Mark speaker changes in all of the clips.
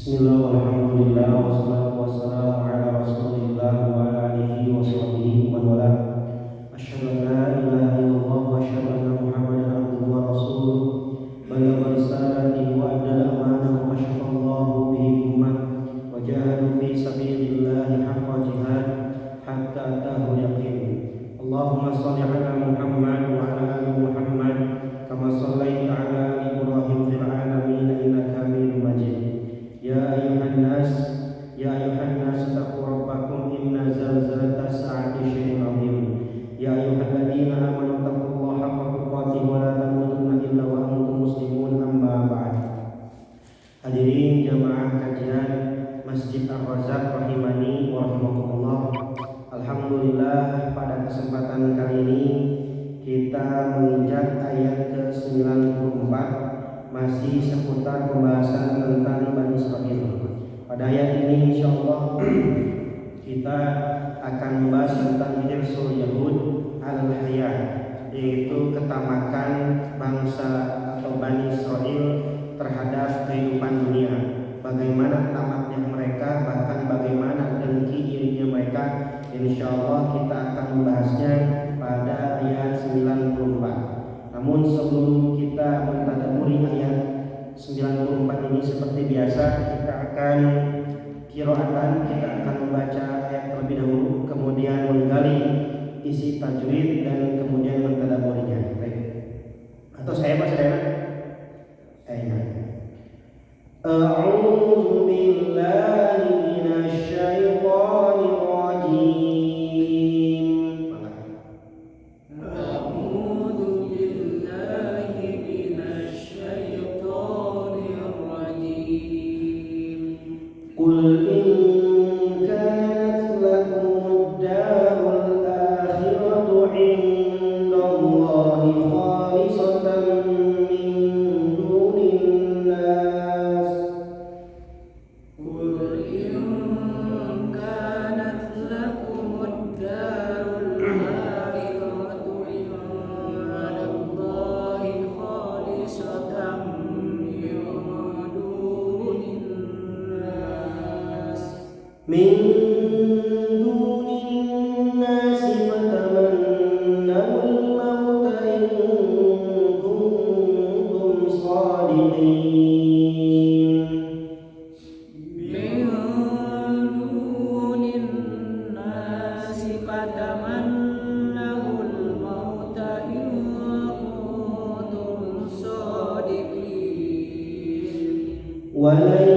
Speaker 1: Bismillah, walhamdulillah, wassalatu wassalamu ala rasulillah wa ala alihi wa sahbihi wa wala. Asyhadu an la ilaha illallah wa asyhadu anna Muhammadan abduhu wa rasuluh. Balagha risalati wa adda al-amanah wa kashafa Allahu bihi ummah wa jahadu fi sabilillahi haqqa jihad hatta atahu yaqin. Allahumma shalli ala Muhammad wa ala ali Muhammad kama shallaita ala ali Ibrahim fil alamin innaka Hamidum Majid. Ya ayuhan nas taqu rabbakum inna zalzalatas sa'ati syai'un 'azim. Ya ayyuhalladzina amanu taqullaha haqqa tuqatih wa la tamutunna illa wa antum muslimun, amma ba'd. Hadirin jamaah kajian Masjid Ar-Razzaq rahimani wa rahimakumullah. Alhamdulillah, pada kesempatan kali ini kita menginjak ayat ke-94, masih seputar pembahasan tentang Bani Israil. Pada ayat ini insyaallah kita akan membahas tentang hirsul Yahud al-hayat, yaitu ketamakan bangsa atau Bani Israil terhadap kehidupan dunia. Bagaimana tamatnya mereka, bahkan bagaimana dengki irinya mereka. Insyaallah kita akan membahasnya pada ayat 94. Namun sebelum kita mentadaburi ayat 94 ini, seperti biasa kita akan membaca ayat terlebih dahulu, kemudian menggali isi tajwid dan kemudian mentadaburinya. Baik. Atau saya Pak Saudara? A'udzu billahi minasy syaithanir rajim. Qul in kanat lakumud darul akhiratu 'indallahi khalisatan min dunin nas. Qul in kanat lakumud darul akhiratu 'indallahi khalisatan min dunin nasi fatamannawul mauta in kuntum shadiqin. Min dunin nasi fatamannawul mauta in kuntum shadiqin. Walan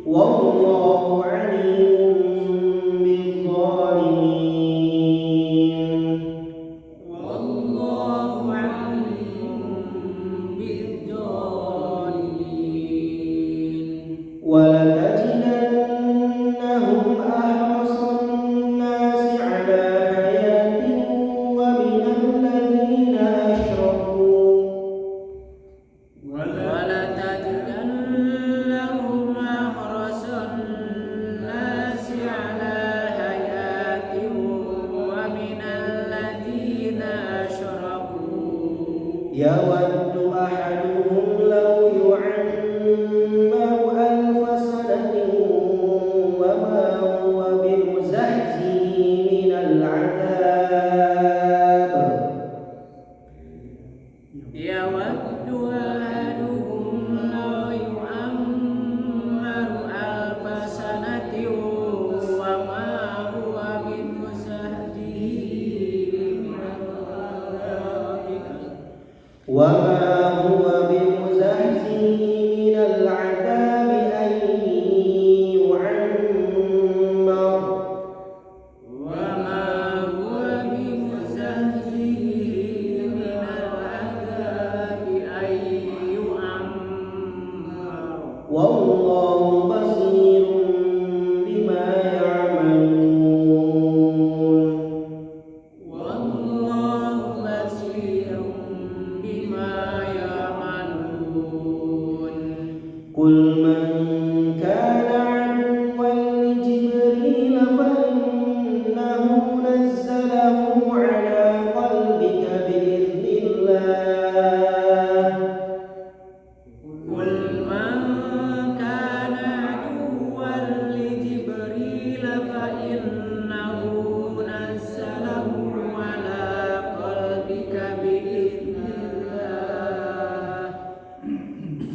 Speaker 1: wallahu alimun bizzalimin. Wallahu alimun bizzalimin. Walatajidannahum ahrasan nasi ala hayatin wa minal ladzina asyraku. Yawaddu ahaduhum law yu'ammaru alfa sanatin wa ma huwa bimuzahzihi minal 'adzab. Yawaddu ahaduhum law yu'ammaru alfa sanatin wa ma huwa bimuzahzihi minal 'adzab. Wa ma huwa bimuzahzihi minal 'adzabi an yu'ammar. Wa ma huwa bimuzahzihi minal 'adzabi an yu'ammar. Wallahu basirun bima ya'malun. Wallahu basirun bima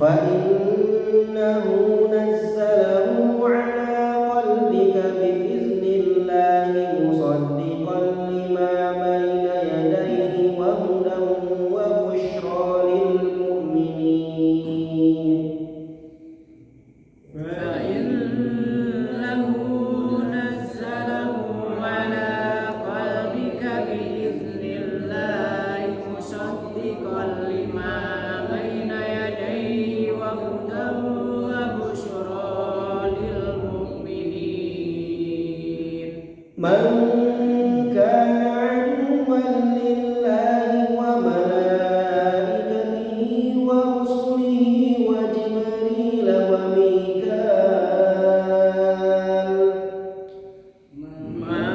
Speaker 1: فإنه نزله على قلبك بإذن الله مصدقا لما بين يديه وهدى وبشرى للمؤمنين
Speaker 2: فإنه نزله على قلبك بإذن الله مصدقا لما بين يديه وهدى وبشرى للمؤمنين
Speaker 1: من كان عدوا لله وملائكته ورسله وجبريل وميكال
Speaker 2: ما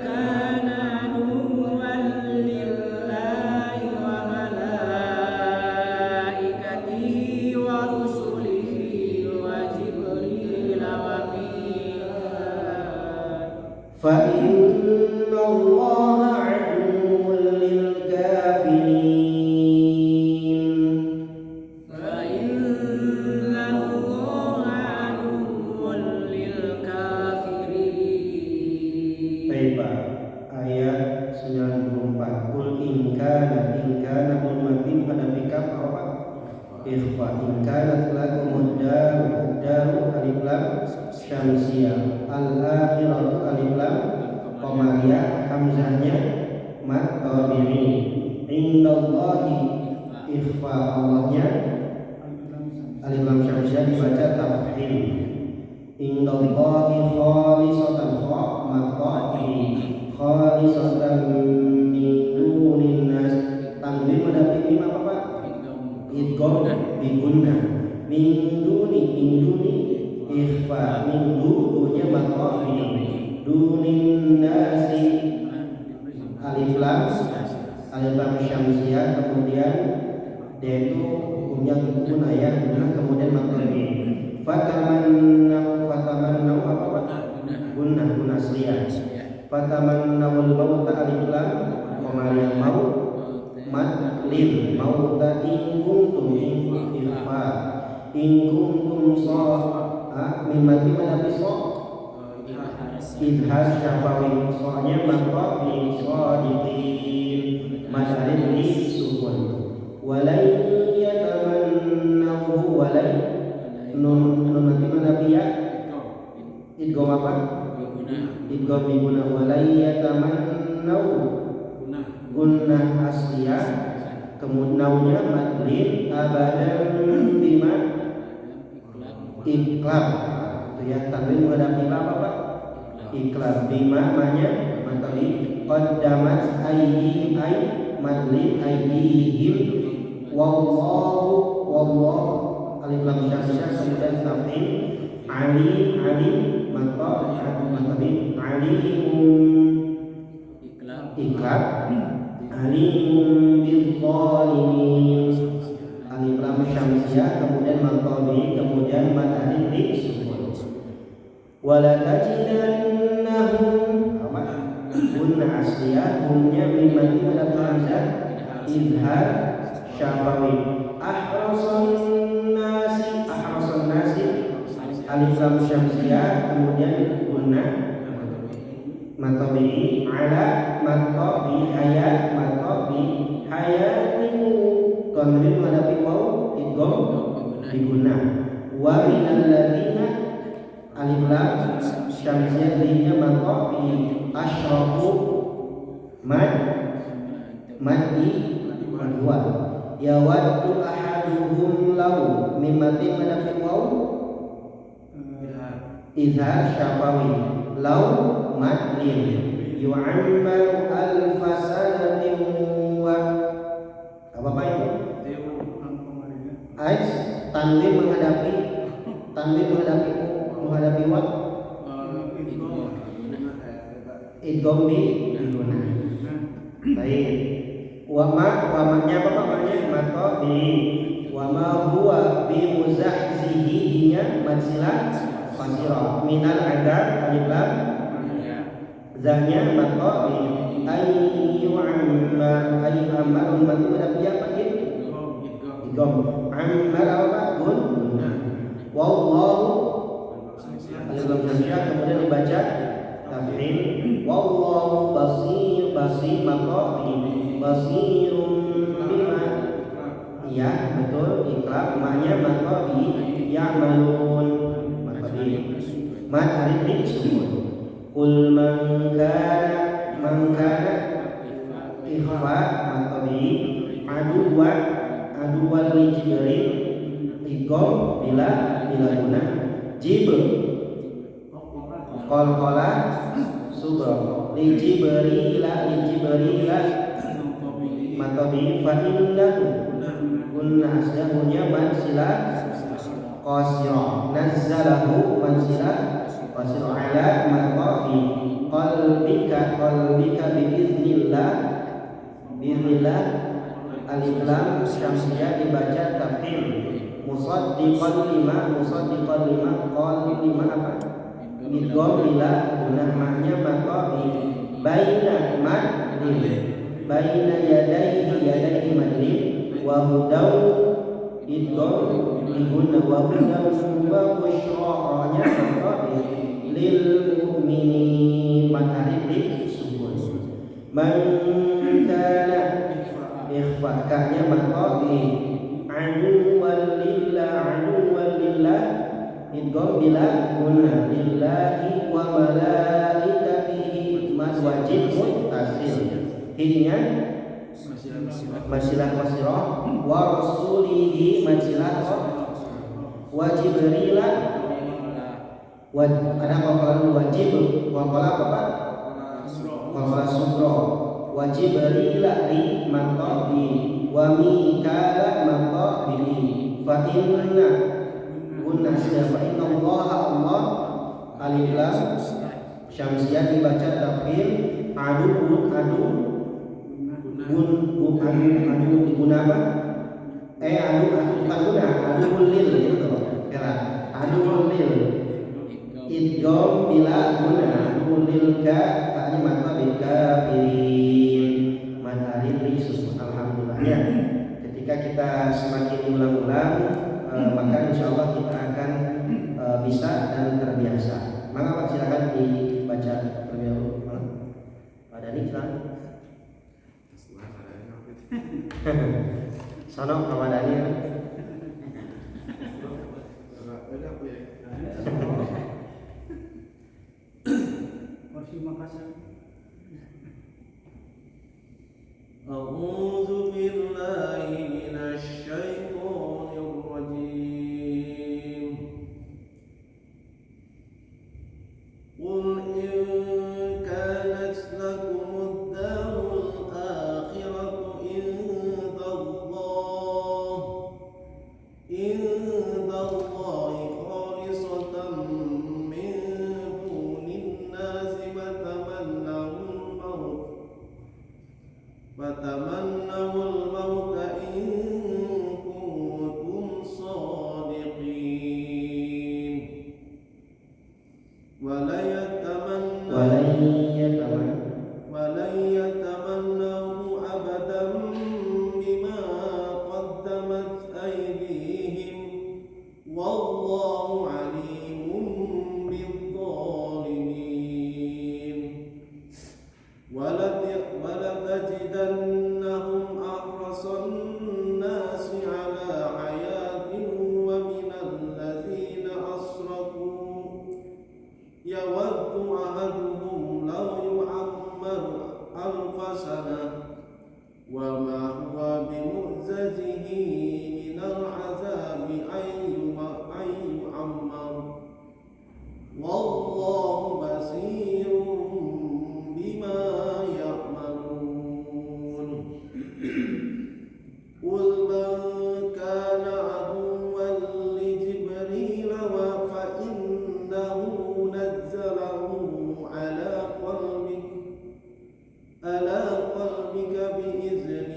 Speaker 2: كان عدوا لله وملائكته ورسله وجبريل وميكال
Speaker 1: فإن الله عدو للكافرين
Speaker 2: فإن الله عدو للكافرين.
Speaker 1: Baik Pak, ayat 94. Qul in kana ummatin pada bikaf apa? Ikhfa in kanat lakum ad-daru alif lam syamsiyah al-akhiratu alif lam qamariyah hamzahnya mad tabi'i indallahi ikhfa Allahnya alif lam syamsiyah dibaca tafhim indallahi khalisatan kha maqati khalisatan min dunin nas tanwin mendapat lima apa Pak? Idgham bigunna min duni ikhfa min dunya maqati dunin nasi alif lam syamsiyah kemudian dia itu hukumnya guna ya kemudian maqati fatamannau apa Pak? Guna asliyah fatamannawul mauta alif lam qamariyah maut mad lil mauta in kuntum ikhfa in kuntum mimati manabi idhar syafawi soalnya maka bi shadiqin masalin li sukun walai yatamannahu walai nun mati manabi ya idgham apa idgham bi guna walai yatamannahu gunnah asliyah kemudian naunya madlin abadan bima iklab itu ya tanwin menghadapi apa Pak? Iklab bima manya matali qaddamat aydihim ay madlin aydihim wallahu alif lam syamsiyah kemudian tafhim alim maka matali alim iklab alimun bidzalimin alif lam syamsiyah kemudian maqabi kemudian mad alif li sukun wala tajidannahum gunna asliyah gunnya mimati pada hamzah izhar syafawi ahrasan nasi alif lam syamsiyah kemudian gunna maqabi ala maqabi hayatin tanwin menghadapi waw idgham diguna wa minal ladina alif lam syamsiyah dihnya maqabi asyraqu maddi madwa yawaddu ahaduhum law mimati menghadapi waw izhar syafawi law madlin yu'ammaru alfa sanatin wa apa itu? Ais tanwin menghadapi wa idgham diguna. Baik. Wamanya apa maknanya? Maka bi wama huwa bi muzahzihinya mansilah qasira minal adab alif lam zahnya maka bi ayyu amma ayyu amma ummatu menghadapi apa ini? Idgham Muhammad apapun wallahu alif lam syamsiah, kemudian dibaca tafkhim wallahu basir maka basirum bima, iya betul, ikrab maknya maka ya'malun, maka di mad arif sukun. Qul man kana ikhfa maka di aduwan li Jibril ikom bila guna jib qalqala subra li Jibrila maka di fa innahu kunna asdahunya mansila qasira nazzalahu mansila qasira ala maka fi qalbika biiznillah alif lam syamsiah dibaca tafkhim musaddiqan lima qal lima apa bidgham bila guna maknya maka baina madlib baina yadaihi madlib wa hudaw idgham diguna wa hudaw wa busyra'nya maka lil mu'minin matarib subun man kana ikhfa kanya maka aduwan lillah idgham bila guna lillahi wa malaikatihi mas wajib muttasil hinya masilah qasirah wa rasulihi masilah wa Jibril ada qalqalan wajib qalqala apa Pak? Qalqala sugro wa Jibril li maqabi wa mikala maqabi fa inna kunna fa inna Allah alif lam syamsiah dibaca tafkhim adu diguna apa? Adu lil gitu kira adu lil idgham bila guna adu lil ka tanya mata bil kafirin madharib risus. Alhamdulillah ya, ketika kita semakin ulang-ulang maka insyaallah kita akan bisa dan terbiasa. Maka Pak silakan dibaca terlebih dahulu. Pak Dani silakan. Sono Pak Dani.
Speaker 2: A'udzu billahi minasy syaithanir rajim. Qul in kanat lakumud darul akhiratu indallahi khalisatan min dunin nasi فَتَمَنَّوُا الْمَوْتَ إِن كُنتُمْ صَادِقِينَ وَلَن يَتَمَنَّوْهُ أَبَدًا بِمَا قَدَّمَتْ أَيْدِيهِمْ وَاللَّهُ عَلِيمٌ بِالظَّالِمِينَ ولتجدنهم أحرص الناس على حياة ومن الذين أشركوا يود أحدهم لو يعمر 1000 سنة وما هو بمعجزه من العذاب أن يعمر والله بصير بما يعملون. قل من كان عدوا لجبريل فإنه نزله على قلبك بإذن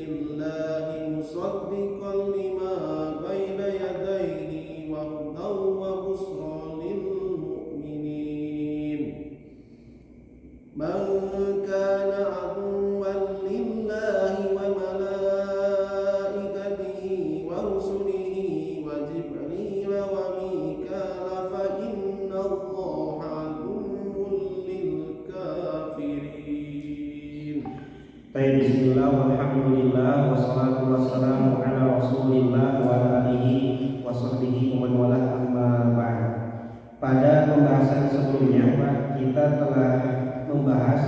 Speaker 1: Bismillah, walhamdulillah, wassalatu wassalamu ala rasulillah wa ala alihi wa sahbihi wa man wala, amma ba'd. Pada pembahasan sebelumnya, Pak, kita telah membahas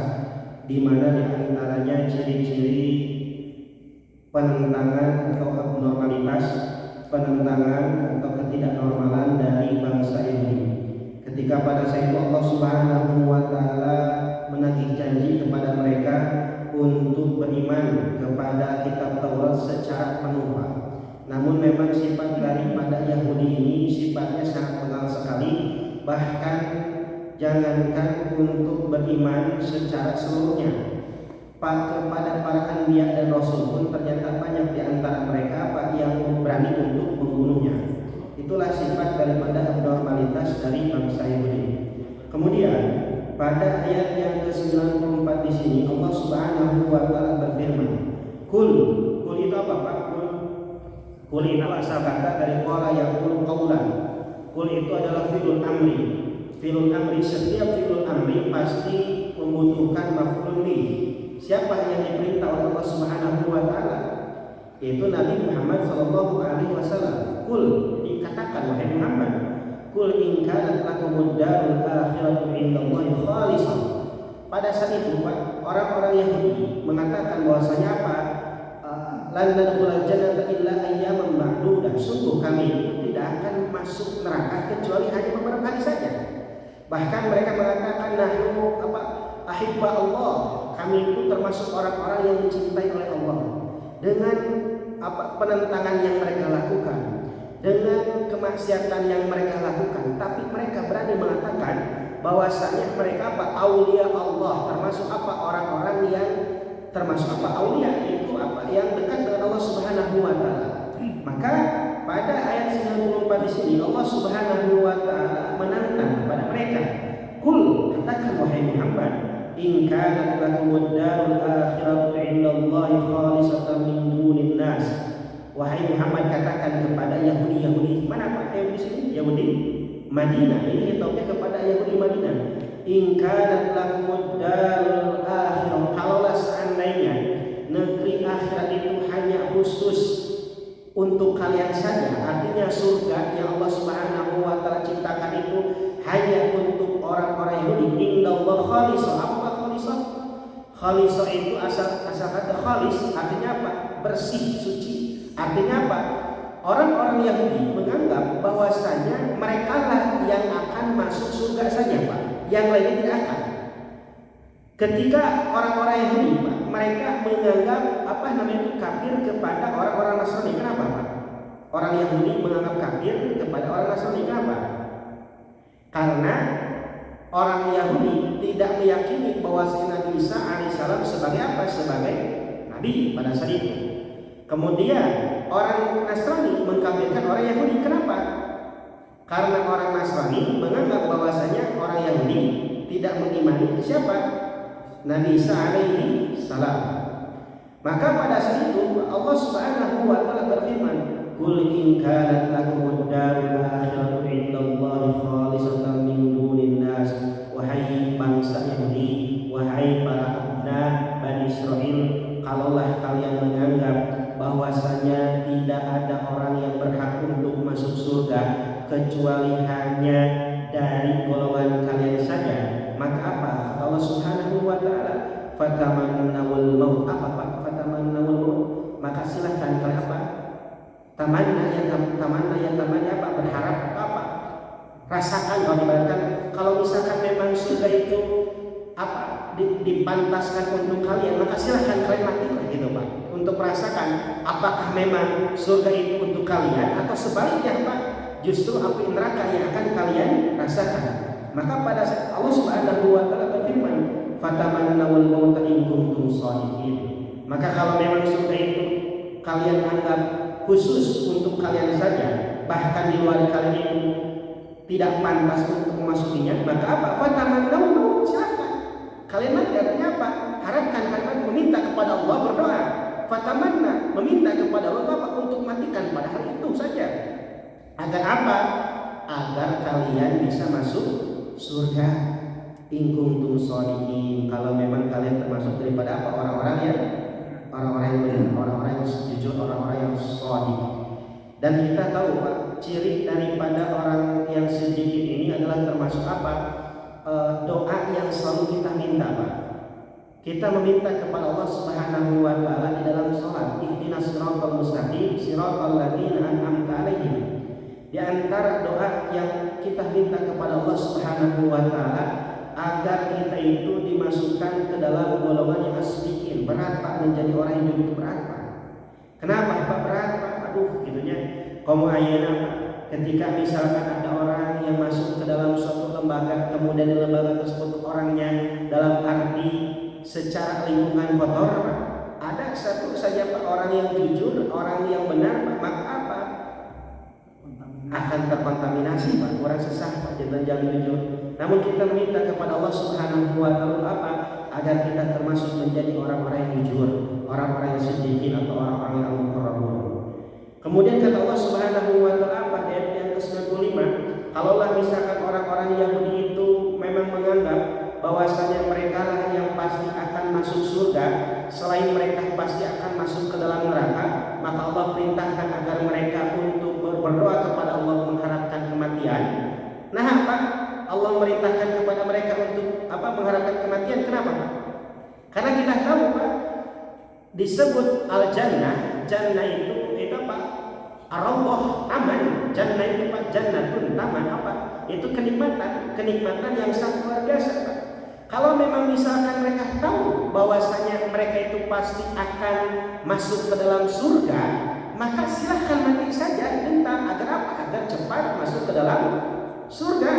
Speaker 1: di mana di antaranya ciri-ciri penentangan atau abnormalitas, penentangan atau ketidaknormalan dari bangsa Yahudi. Ketika pada saat itu Allah Subhanahu wa taala menagih janji kepada mereka untuk beriman kepada kitab Taurat secara penuh. Namun memang sifat daripada Yahudi ini sifatnya sangat pengal sekali. Bahkan jangankan untuk beriman secara seluruhnya, kepada para anbiya dan rasul pun ternyata banyak di antara mereka yang berani untuk membunuhnya. Itulah sifat daripada abnormalitas dari bangsa Yahudi. Kemudian pada ayat yang ke-94 di sini Allah Subhanahu wa taala berfirman, Kul itu apa Pak? Kul itu asal kata dari qala yaqul qaulan. Kul itu adalah fi'lul amri. Fi'lul amri, setiap fi'lul amri pasti membutuhkan maf'ul bih. Siapa yang diperintah oleh Allah Subhanahu wa taala? Yaitu Nabi Muhammad sallallahu alaihi wasallam. Kul, dikatakan wahai Muhammad, Kul in kanat lakumud darul akhiratu indallahi khalisah. Pada saat itu Pak, orang-orang Yahudi mengatakan bahwasanya apa? Lan nadkhulal jannata illa ayyaman ma'dudah. Sungguh kami tidak akan masuk neraka kecuali hanya beberapa hari saja. Bahkan mereka mengatakan nahnu ahibba Allah. Kami itu termasuk orang-orang yang dicintai oleh Allah. Dengan penentangan yang mereka lakukan, dengan kemaksiatan yang mereka lakukan, tapi mereka berani mengatakan bahwasanya mereka aulia Allah, termasuk orang-orang yang termasuk aulia, itu yang dekat dengan Allah Subhanahu wa taala. Maka pada ayat 94 di sini Allah Subhanahu wa taala menantang kepada mereka, Kul, katakan wahai Muhammad, in kanat lakumud darul akhiratu indallahi khalisatan min dunin nas. Wahai Muhammad, katakan kepada Yahudi, mana Pak Yahudi sini? Yahudi Madinah. Ini hitungnya kepada Yahudi Madinah. In kanat lakumud darul akhirah, kalaulah seandainya negeri akhirat itu hanya khusus untuk kalian saja, artinya surga yang Allah Subhanahu wa taala ciptakan itu hanya untuk orang-orang Yahudi. Indallah khalisah. Apa khalisah? Khalisah itu asal kata khalis, artinya apa? Bersih, suci. Artinya apa? Orang-orang Yahudi menganggap bahwasanya mereka lah yang akan masuk surga saja Pak, yang lainnya tidak akan. Ketika orang-orang Yahudi Pak, mereka menganggap kafir kepada orang-orang Nasrani. Kenapa Pak? Orang Yahudi menganggap kafir kepada orang Nasrani. Kenapa? Karena orang Yahudi tidak meyakini bahwasanya Nabi Isa alaihissalam sebagai apa? Sebagai nabi pada saat itu. Kemudian orang Nasrani mengkafirkan orang Yahudi. Kenapa? Karena orang Nasrani menganggap bahwasanya orang Yahudi tidak mengimani siapa? Nabi Isa alaihi salam. Maka pada saat itu Allah Subhanahu wa taala berfirman, Qul in kanat lakumud darul akhiratu indallahi khalisatan min dunin nas. Wahai bangsa Yahudi, wahai para abna Bani Israil, kalaulah kalian menganggap bahwasanya tidak ada orang yang berhak untuk masuk surga kecuali hanya dari golongan kalian saja, maka apa? Allah Subhanahu wa taala, fatamannawul maut. Apa Pak? Fatamannawul maut. Maka silahkan kalian apa? Tamannya apa? Berharap apa? Rasakan, kalau dibaratkan, kalau misalkan memang surga itu dipantaskan untuk kalian, maka silahkan kalian matilah gitu Pak, untuk merasakan apakah memang surga itu untuk kalian atau sebaliknya Pak, justru api neraka yang akan kalian rasakan. Maka pada saat Allah Subhanahu wa taala berfirman, fatamannawul mauta in kuntum shadiqin. Maka kalau memang surga itu kalian anggap khusus untuk kalian saja, bahkan di luar kalian itu tidak pantas untuk memasukinya, maka apa? Fatamannawul maut, silakan kalian mati. Artinya apa? Harapkan kalian meminta kepada Allah, berdoa. Fatamanna, meminta kepada Allah apa? Untuk matikan pada hari itu saja. Agar apa? Agar kalian bisa masuk surga. In kuntum shadiqin, kalau memang kalian termasuk daripada apa? Orang-orang yang Dan kita tahu Pak, ciri daripada orang yang sedikit ini adalah termasuk apa? Doa yang selalu kita minta Pak. Kita meminta kepada Allah Subhanahu wa taala di dalam salat, ihdinas siratal mustaqim, siratal ladzina an'amta 'alaihim. Di antara doa yang kita minta kepada Allah Subhanahu wa taala agar kita itu dimasukkan ke dalam golongan yang asbiqin, berat Pak, menjadi orang yang hidup berat Pak. Kenapa Pak berat Pak? Aduh gitunya. Kamu ayeuna Pak, ketika misalkan ada orang yang masuk ke dalam suatu lembaga, kemudian di lembaga tersebut orangnya dalam arti secara lingkungan kotor Pak, ada satu saja Pak orang yang jujur, orang yang benar Pak, maka apa? Akan terkontaminasi Pak, orang sesah Pak, jangan jujur. Namun kita meminta kepada Allah Subhanahu wa taala apa? Agar kita termasuk menjadi orang-orang yang jujur, orang-orang yang sedikit atau orang-orang yang mukarramun. Kemudian kata Allah Subhanahu wa taala apa di ayat yang ke-95, kalaulah misalkan orang-orang Yahudi itu memang menganggap bahwasanya mereka lah yang pasti akan masuk surga, selain mereka pasti akan masuk ke dalam neraka, maka Allah perintahkan agar mereka untuk berdoa kepada Allah mengharapkan kematian. Nah, apa? Allah merintahkan kepada mereka untuk apa? Mengharapkan kematian. Kenapa? Karena kita tahu Pak, disebut al-jannah, jannah itu apa? Ar-rawdah, aman. Jannah itu Pak, jannatun, taman apa? Itu kenikmatan yang sangat luar biasa Pak. Kalau memang misalkan mereka tahu bahwasanya mereka itu pasti akan masuk ke dalam surga, maka silahkan mati saja tentang agar apa? Agar cepat masuk ke dalam surga.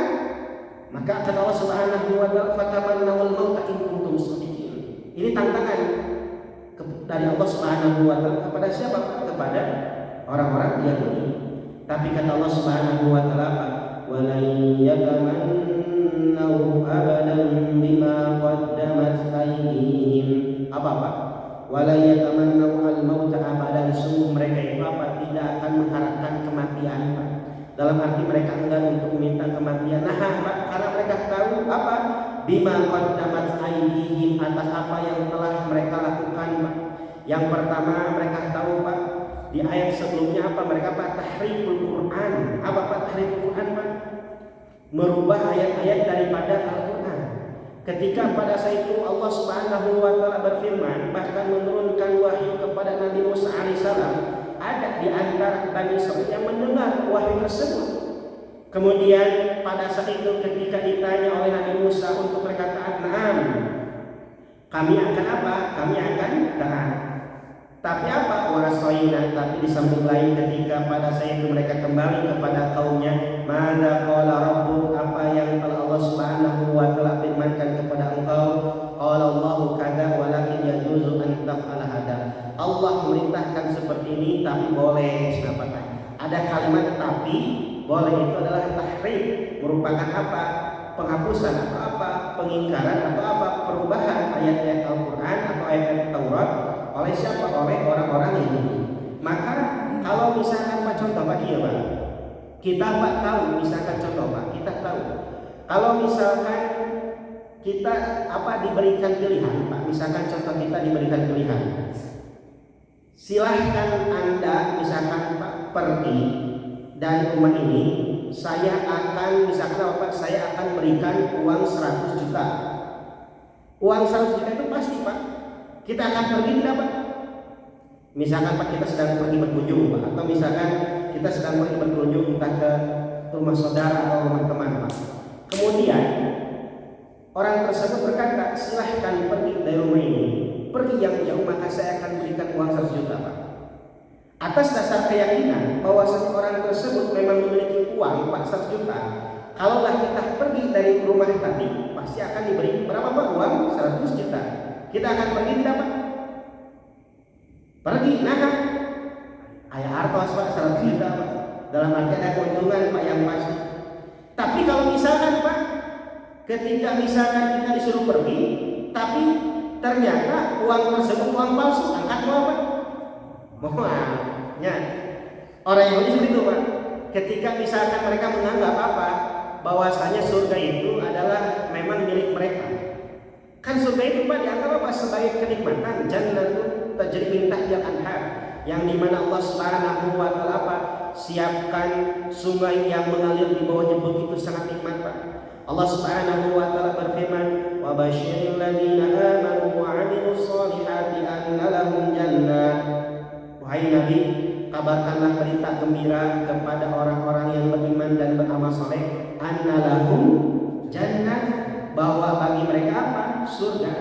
Speaker 1: Maka kata Allah Subhanahu wa taala, fatamannawul mauta in kuntum shadiqin. Ini tantangan dari Allah Subhanahu wa taala kepada siapa? Kepada orang-orang Yahudi. Tapi kata Allah Subhanahu wa taala, walan yatamannahu abadan bima qaddamat aydihim. Apa? Walan yatamannahu al-mauta abadan, sungguh mereka itu apa? Tidak akan mengharapkan kematian Pak. Dalam arti mereka enggan untuk meminta kematian. Nah Pak, karena mereka tahu apa? Bima qaddamat aydihim, atas apa yang telah mereka lakukan Pak. Yang pertama mereka tahu Pak, di ayat sebelumnya apa? Mereka Pak tahriful Quran. Apa Pak tahriful Quran Pak? Merubah ayat-ayat daripada Al-Quran. Ketika pada saat itu Allah Subhanahu wa taala berfirman, bahkan menurunkan wahyu kepada Nabi Musa alaihissalam, ada di antara Bani Israil yang mendengar wahyu tersebut. Kemudian pada saat itu ketika ditanya oleh Nabi Musa untuk perkataan na'am, kami akan apa? Kami akan taat. Tapi apa? Warasoina. Tapi di samping lain ketika pada saat itu mereka kembali kepada kaumnya, mada qala rabbuk, apa yang telah Allah Subhanahu wa taala firmankan kepada engkau? Qala Allahu kadza walakin yajuzu an taf'ala hada. Allah memerintahkan seperti ini, tapi boleh. Ada kalimat tapi boleh, itu adalah tahrif, merupakan apa? Penghapusan atau apa? Pengingkaran atau apa? Perubahan ayat-ayat Al-Quran atau ayat-ayat Taurat oleh siapa? Oleh orang-orang Yahudi. Maka kalau misalkan Pak contoh Pak ya Pak, kita Pak tahu misalkan contoh Pak, kita tahu kalau misalkan kita apa diberikan pilihan Pak, misalkan contoh kita diberikan pilihan, silahkan Anda misalkan Pak pergi dari rumah ini, saya akan misalkan apa? Saya akan berikan uang 100 juta. Uang 100 juta itu pasti Pak. Kita akan pergi tidak Pak? Misalkan Pak kita sedang pergi berkunjung Pak, atau misalkan kita sedang pergi berkunjung entah ke rumah saudara atau rumah teman Pak. Kemudian orang tersebut berkata, silahkan pergi dari rumah ini, pergi yang jauh, maka saya akan berikan uang 100 juta Pak. Atas dasar keyakinan bahwasanya orang tersebut memang memiliki uang Pak 100 juta. Kalaulah kita pergi dari rumah tadi, pasti akan diberi berapa Pak? Uang 100 juta. Kita akan pergi tidak Pak? Pergi, nah ayah artos Pak 100 juta Pak. Dalam arti ada keuntungan Pak yang pasti. Tapi kalau misalkan Pak, ketika misalkan kita disuruh pergi, tapi ternyata uang tersebut uang palsu, angkat uang Pak. Mohonnya orang Yahudi seperti itu Pak. Ketika misalkan mereka menganggap apa? Bahwasanya surga itu adalah memang milik mereka. Kan surga itu Pak dianggap apa? Sebagai kenikmatan, jannatun tajri min tahtihal anhar, yang dimana Allah Subhanahu wa taala apa? siapkan sungai yang mengalir di bawahnya, begitu sangat nikmat Pak. Allah Subhanahu wa taala berfirman, "Wa basyiril ladzina amanu wa 'amilus shalihati anna lahum jannat." Wahai Nabi, kabarkanlah berita gembira kepada orang-orang yang beriman dan beramal saleh, anna lahum jannat, bahwa bagi mereka apa? Surga.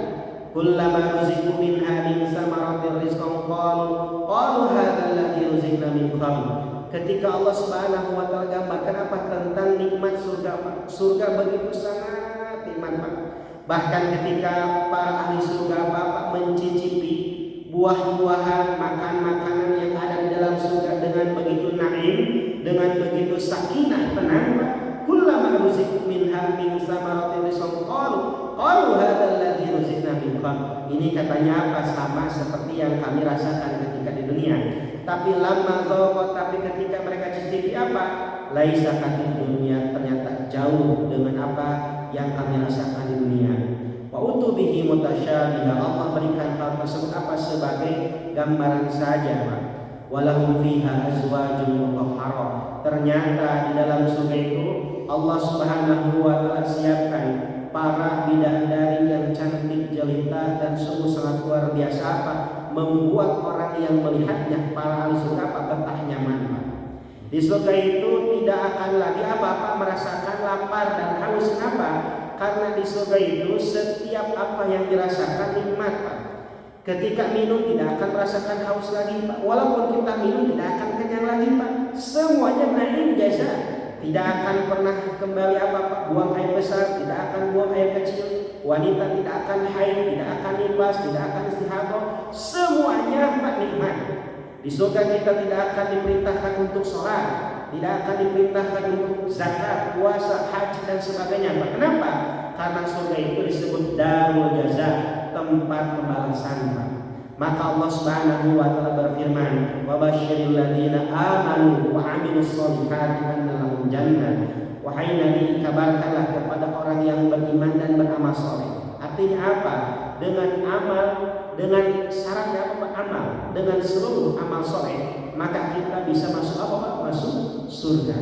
Speaker 1: Kullama ruziqu minha min samaratir rizqan qalu hadzal ladzi ruziqna min qabl. Ketika Allah Subhanahu wa taala gambarkan apa tentang nikmat surga Pak. Surga begitu sangat nikmat Pak. Bahkan ketika para ahli surga Bapak mencicipi buah-buahan, makan-makanan yang ada di dalam surga dengan begitu naim, dengan begitu sakinah, tenang Pak. Kullama ruziqu minha min samaratir rizqan qalu hadzal ladzi ruziqna min qabl. Ini katanya apa? Sama seperti yang kami rasakan ketika di dunia. Tapi lama dzaqat, tapi ketika mereka cicipi apa? Laisa katid dunia, ternyata jauh dengan apa yang kami rasakan di dunia. Wa utubihi mutasyabiha, Allah berikan hal tersebut apa? Sebagai gambaran saja Pak. Walahum fiha azwajun mutahharah. Ternyata di dalam surga itu Allah Subhanahu wa taala siapkan para bidadari yang cantik jelita dan sungguh sangat luar biasa apa? Membuat orang yang melihatnya, para ahli surga apa? Betah nyaman Pak. Di surga itu tidak akan lagi apa-apa merasakan lapar dan haus. Kenapa? Karena di surga itu setiap apa yang dirasakan nikmat Pak. Ketika minum tidak akan merasakan haus lagi Pak. Walaupun kita minum tidak akan kenyang lagi Pak. Semuanya naim jaza. Tidak akan pernah kembali apa Pak, buang air besar, tidak akan buang air kecil. Wanita tidak akan haid, tidak akan nifas, tidak akan istihadah. Semuanya Pak nikmat. Di surga kita tidak akan diperintahkan untuk sholat, tidak akan diperintahkan untuk zakat, puasa, haji dan sebagainya Pak. Kenapa? Karena surga itu disebut darul jaza, tempat pembalasan Pak. Maka Allah Subhanahu wa taala berfirman, "Wa basyiril ladzina amanu wa 'amilus shalihati anna lahum jannah." Wahai Nabi, kabarkanlah kepada orang yang beriman dan beramal saleh. Artinya apa? Dengan amal, dengan syaratnya apa? Amal, dengan seluruh amal saleh, maka kita bisa masuk apa Pak? Masuk surga.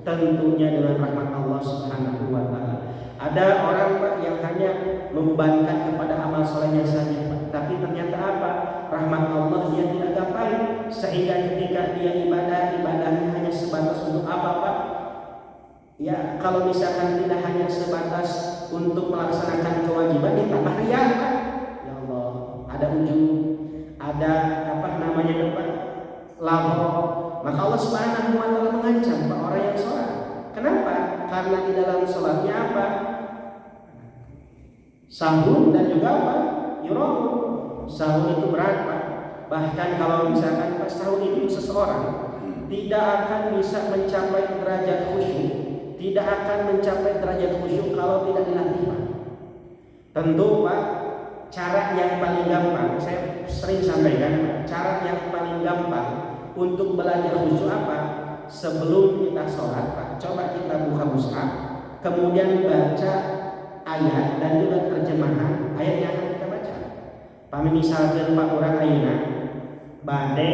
Speaker 1: Tentunya dengan rahmat Allah Subhanahu wa taala. Ada orang Pak yang hanya membebankan kepada amal solehnya saja Pak. Tapi ternyata apa? Rahmat Allah dia tidak gapai. Sehingga ketika dia ibadahnya hanya sebatas untuk apa Pak? Ya kalau misalkan tidak hanya sebatas untuk melaksanakan kewajiban, ditambah riya Pak. Ya Allah, ada ujung, ada apa namanya Pak? Lampu. Maka Allah Subhanahu wa taala mengancam Pak orang yang sholat. Kenapa? Karena di dalam sholatnya apa? Sahur dan juga apa? Yurau. Sahur itu berat Pak. Bahkan kalau misalkan Pak sahur itu seseorang tidak akan bisa mencapai derajat khusyuk, tidak akan mencapai derajat khusyuk kalau tidak dilatih Pak. Tentu Pak, cara yang paling gampang, saya sering sampaikan Pak, cara yang paling gampang untuk belajar khusyuk apa? Sebelum kita sholat Pak, coba kita buka mushaf, kemudian baca ayat dan juga terjemahan ayat yang akan kita baca. Pami misalkan Pak orang ayeuna bade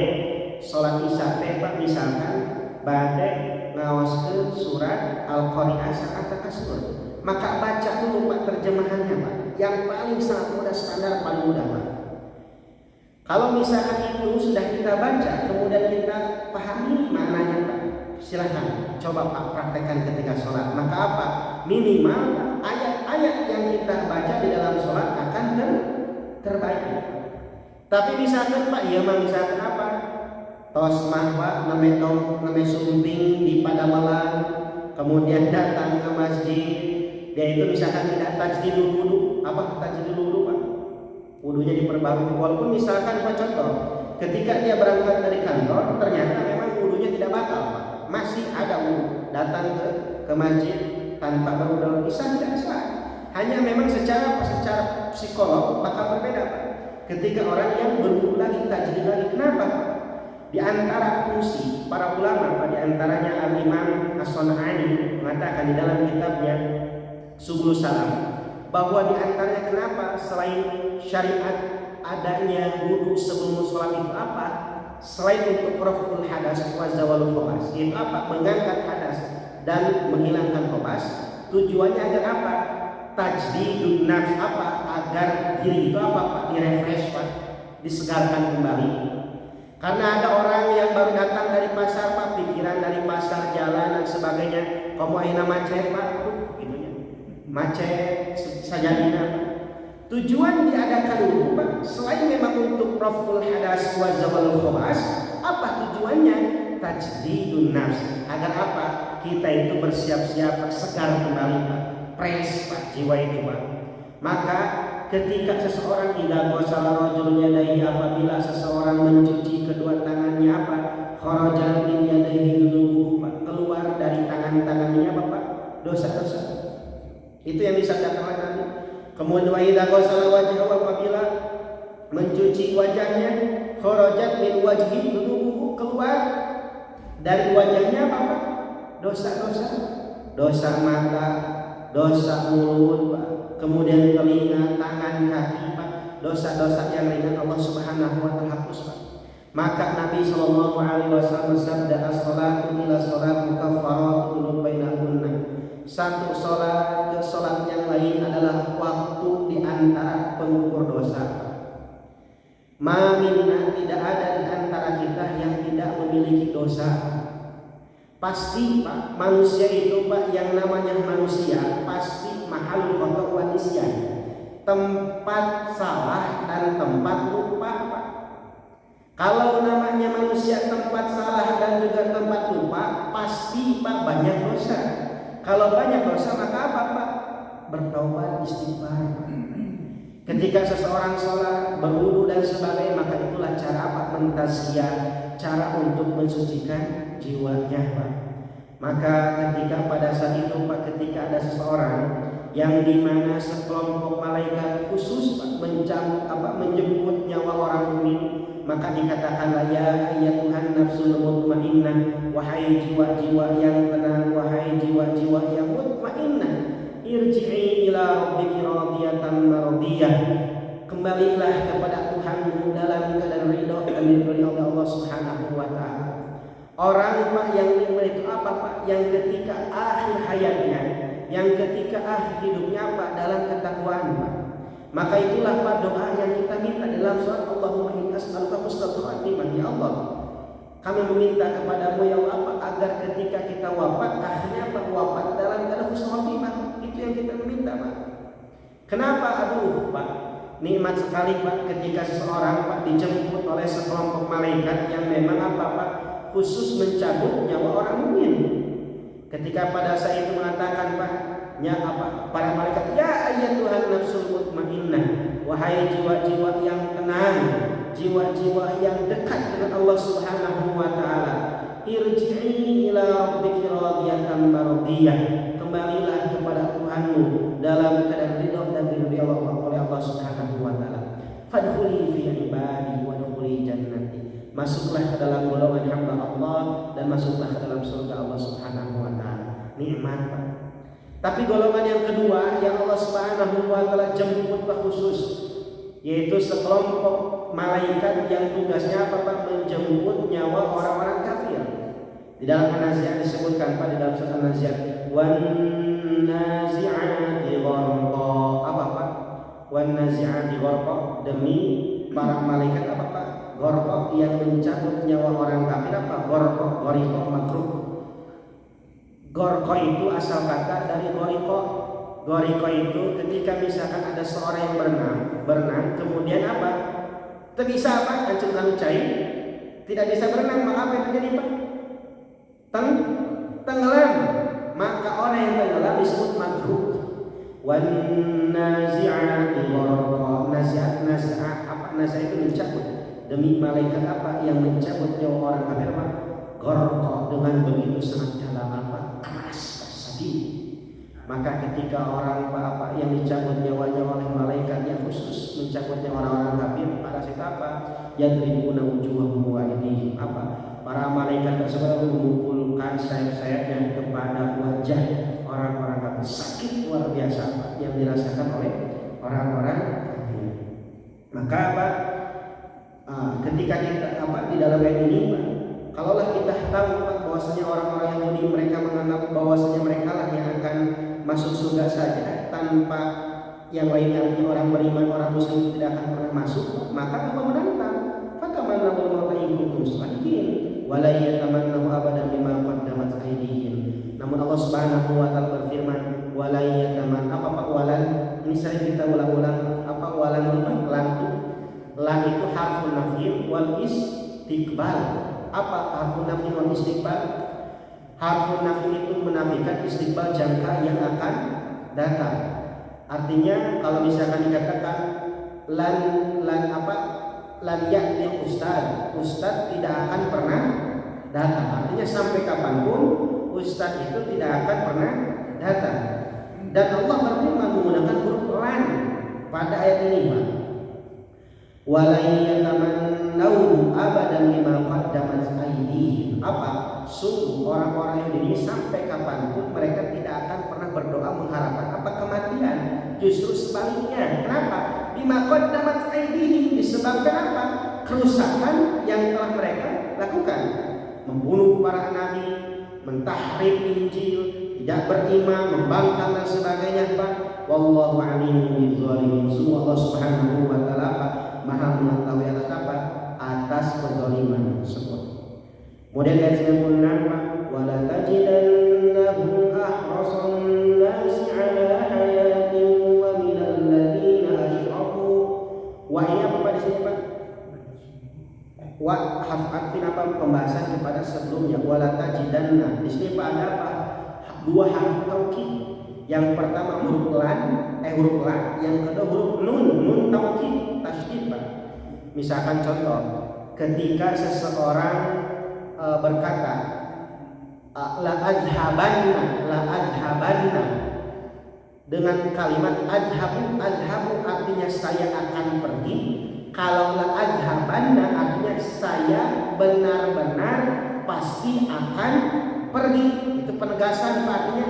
Speaker 1: sholat isya teh Pak, misalkan bade ngawaskeun surat Al-Qari'ah saat takasur, maka baca dulu Pak terjemahannya Pak, yang paling sangat mudah, standar paling mudah Pak. Kalau misalkan itu sudah kita baca, kemudian kita pahami maknanya Pak, silahkan coba Pak praktekkan ketika sholat. Maka apa? Minimal ayat-ayat yang kita baca di dalam sholat akan terbaik. Tapi misalkan Pak, ya misalkan apa? Tos mah Pak, name sumping di Padamalan, kemudian datang ke masjid, dia itu misalkan tidak tajdidul wudu. Apa tajdidul wudu Pak? Wudunya diperbarui. Walaupun misalkan Pak contoh, ketika dia berangkat dari kantor, ternyata memang wudunya tidak batal Pak, masih ada wudu, datang ke masjid tanpa berwudu bisa tidak sah. Hanya memang secara psikolog bakal berbeda Pak. Ketika orang yang berwudu lagi, tajdid lagi, kenapa? Di antara fungsi para ulama Pak, di antaranya Al-Imam As-Sun'ani mengatakan di dalam kitabnya Subul Salam, bahwa di antaranya kenapa selain syariat adanya wudu sebelum sholat itu apa? selain untuk raf'ul hadas wa zawalul khabas, itu apa? Mengangkat hadas dan menghilangkan khabas. Tujuannya agar apa? Tajdidun nafs, apa? Agar diri itu apa Pak? Direfresh Pak, disegarkan kembali. Karena ada orang yang baru datang dari pasar Pak, pikiran dari pasar, jalan dan sebagainya. Kamu aina macet Pak, gitunya. Macet sajadina Pak. Tujuan diadakan wudu Pak, selain memang untuk raf'ul hadas wa zawalul khabas, apa tujuannya? Tajdidun nafs, agar apa? Kita itu bersiap-siap segar kembali Pak, fresh Pak, jiwa itu Pak. Maka ketika seseorang idza ghasala rajulun yadayhi, apabila seseorang mencuci kedua tangannya apa? Kharaja min yadayhi dunubuhu Pak, keluar dari tangan-tangannya apa Pak? Dosa-dosa. Itu yang disabdakan oleh Nabi. Kemudian wa idza ghasala wajhahu, apabila mencuci wajahnya, kharajat min wajhi dunubuhu, keluar dari wajahnya apa Pak? Dosa-dosa. Dosa mata, dosa mulut Pak, kemudian telinga, tangan, kaki Pak, dosa-dosa yang ringan Allah Subhanahu wa taala hapus Pak. Maka Nabi sallallahu alaihi wasallam bersabda, as-salatu ila salatu kafaratun bainahunna. Satu salat ke salat yang lain adalah waktu di antara pengukur dosa. Ma minna, tidak ada di antara kita yang tidak memiliki dosa. Pasti Pak, manusia itu Pak, yang namanya manusia pasti mahalul khata' wa nisyan, tempat salah dan tempat lupa Pak. Kalau namanya manusia tempat salah dan juga tempat lupa, pasti Pak banyak dosa. Kalau banyak dosa maka apa Pak? Bertaubat, istighfar. Ketika seseorang sholat, berwudu dan sebagainya, maka itulah cara apa? Mentazkiyah, cara untuk mensucikan jiwanya Pak. Maka ketika pada saat itu Pak, ketika ada seseorang yang dimana sekelompok malaikat khusus Pak menjemput nyawa orang mukmin, maka dikatakanlah ya ayyatuhan nafsul mutmainnah, wahai jiwa-jiwa yang tenang, wahai jiwa-jiwa yang mutmainnah, irji'i ila rabbiki radiyatan mardiyah, kembalilah kepada Tuhanmu dalam keadaan ridho dan diridhoi oleh Allah Subhanahu wa taala. Orang Pak yang nikmat itu apa Pak? Yang ketika akhir hayatnya, yang ketika akhir hidupnya Pak dalam ketakwaan Pak. Maka itulah Pak doa yang kita minta dalam surat Allahumma inni as'aluka husnal khatimah. Ya Allah, kami meminta kepadamu ya Allah Pak, agar ketika kita wafat, akhirnya Pak wafat dalam keadaan husnul khatimah. Itu yang kita minta Pak. Kenapa? Aduh Pak, nikmat sekali Pak ketika seseorang Pak dijemput oleh sekelompok malaikat yang memang apa Pak? Khusus mencabut nyawa orang mukmin. Ketika pada saat itu mengatakan Pak, para malaikat, ya ayyatuhan nafsul mutmainnah, wahai jiwa-jiwa yang tenang, jiwa-jiwa yang dekat dengan Allah Subhanahu wa taala, irji'i ila rabbiki radiyatan mardiyah, kembalilah kepada Tuhanmu dalam keadaan ridho dan diridhoi oleh Allah Subhanahu wa taala. Fadkhuli fi ibadi wa dkhuli jannati, masuklah ke dalam golongan hamba Allah dan masuklah ke dalam surga Allah Subhanahu wa taala. Nikmat Pak. Tapi golongan yang kedua yang Allah Subhanahu wa taala jemput khusus, yaitu sekelompok malaikat yang tugasnya apa Pak? Menjemput nyawa orang-orang kafir. Di dalam An-Nazi'at disebutkan Pak, di dalam surat An-Nazi'at, wan nazi'ati gharqa, apa Pak? Wan nazi'ati gharqa, demi para malaikat apa Pak? Gharqa, yang mencabut nyawa orang kafir apa? Gharqa, gharqa makruh. Gharqa itu asal kata dari gharqa. Gharqa itu ketika misalkan ada seorang yang berenang, kemudian apa? Tidak bisa apa? Hancurkan cair, tidak bisa berenang, maka apa yang terjadi Pak? Tenggelam. Maka orang yang tenggelam disebut makruh. Wan nazi'ati gharqa, nazi'at apa? Nazi'at itu mencabut, demi malaikat apa yang mencabut nyawa orang kafir apa? Gharqa, dengan begitu sangat dalam apa? Keras, sadid. Maka ketika orang apa yang dicabut nyawanya oleh malaikat yang khusus mencabutnya orang-orang kafir, pada saat apa? Yadribuna wujuhahum wa aydihim, apa? Para malaikat tersebut memukulkan sayap-sayapnya kepada wajah orang-orang kafir. Sakit luar biasa Pak, yang dirasakan oleh orang-orang kafir. Maka apa? ketika kita di dalam ayat ini, kalaulah kita tahu bahwasanya orang-orang Yahudi mereka menganggap bahwasanya mereka lah yang akan masuk surga saja tanpa yang lainnya, artinya orang beriman, orang muslim tidak akan pernah masuk, maka Allah menantang, fatamannawul mauta in kuntum shadiqin wa la yatamannahu abadan bima qaddamat aydihim. Namun Allah Subhanahu wa taala berfirman, wa la yataman walan, ini sering kita ulang-ulang, walan itu lan itu harfun nafyin wal istiqbal. Apa harfun nafyin wal istiqbal? Harfun nafyin itu menafikan, istiqbal jangka yang akan datang. Artinya kalau misalkan dikatakan lan ya'til ustad tidak akan pernah datang. Artinya sampai kapanpun ustad itu tidak akan pernah datang. Dan Allah berfirman menggunakan huruf lan pada ayat ini, Pak. Walayyatamannahu abadan bima qaddamat aydihim. Apa? Sungguh orang-orang yang ini sampai kapanpun mereka tidak akan pernah berdoa mengharapkan kematian. Justru sebaliknya. Kenapa? Bima qaddamat aydihim, disebabkan apa? Kerusakan yang telah mereka lakukan. Membunuh para nabi, mentahrif Injil, tidak beriman, membangkang dan sebagainya, Pak. Wallahu alimun bidzalimin. Semua Allah Subhanahu wa taala Maha mengetahui atas kezaliman tersebut. Kemudian ayat 96, wala tajidannahum ahrasan nasi ala hayatin wa minal ladzina asyraku. Wa ini apa di sini, Pak? Wa haf'atin pembahasan kepada sebelumnya. Wala tajidanna. Di sini Pak ada apa? Dua harf taukid. Yang pertama huruf la, yang kedua huruf nun taukid tasydid, Pak. Misalkan contoh, ketika seseorang berkata la adhabanna dengan kalimat adhabu artinya saya akan pergi. Kalau la adhabanna artinya saya benar-benar pasti akan pergi. Itu penegasan, Pak. Artinya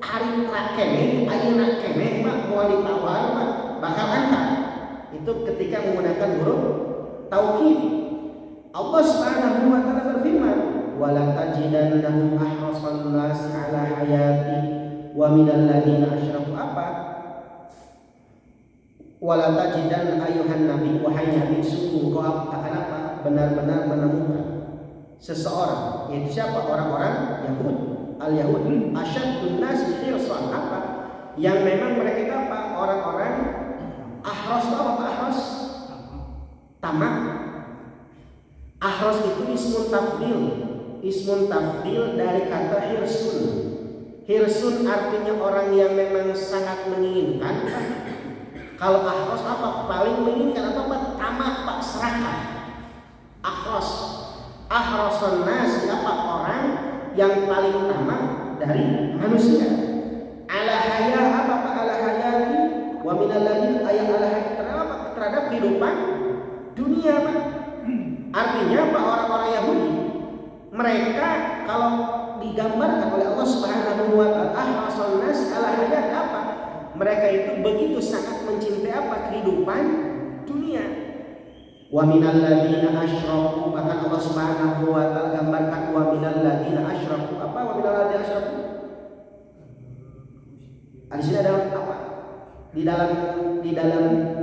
Speaker 1: hari rakene, ayeuna kene Pak mau ditawar Pak bakal angkat. Itu ketika menggunakan huruf taukid. Allah Subhanahu wa taala berfirman, "Wala tajidannahum ahrasan nas 'ala hayati wa minal ladzina asyraku." Apa? Wala tajidan ayuhan nabi, wahai nabi, sungguh kau akan apa? Benar-benar menemukan seseorang, yaitu siapa? Orang-orang Yahudi. Al-Yahud asyaddun nasi hirsan, apa? Yang memang mereka itu apa? Orang-orang ahras. Apa ahras? Tamak. Ahras itu ismun tafdil dari kata hirsun. Hirsun artinya orang yang memang sangat menginginkan. Kalau ahras apa? Paling menginginkan apa? Tamak, Pak, serakah. Ahrasun nasi, apa? Orang yang paling tamak dari manusia. Ala haya, apa Pak? Ala hayati wa minal ladzina ayat ala hayati, terhadap kehidupan dunia, Pak. Artinya Pak, orang-orang Yahudi mereka kalau digambarkan oleh Allah Subhanahu wa taala ahrasun nas ala hayat, apa? Mereka itu begitu sangat mencintai apa? Kehidupan dunia. Wa minal ladzina asyraku, bahkan Allah Subhanahu wa taala gambarkan wa minal ladzina asyraku. Apa wa minal ladzina asyraku? Di sini ada apa? Di dalam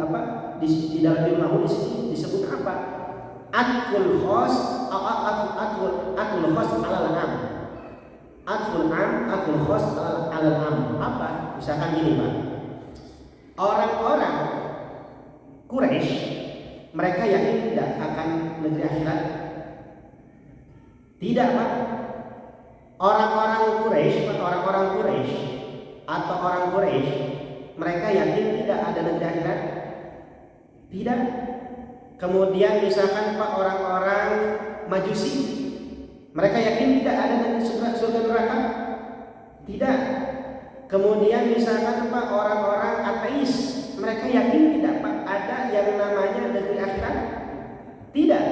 Speaker 1: apa? Di dalam firman di sini disebut apa? Atful khas alal am. Atful khas alal am. Apa? Misalkan gini, Pak. Orang-orang Quraisy mereka yakin tidak akan negeri akhirat? Tidak, Pak. Orang-orang Quraisy atau orang Quraisy mereka yakin tidak ada negeri akhirat? Tidak. Kemudian misalkan Pak, orang-orang Majusi mereka yakin tidak ada surga neraka? Tidak. Kemudian misalkan Pak, orang-orang ateis mereka yakin tidak Pak ada yang namanya negeri akhirat? Tidak.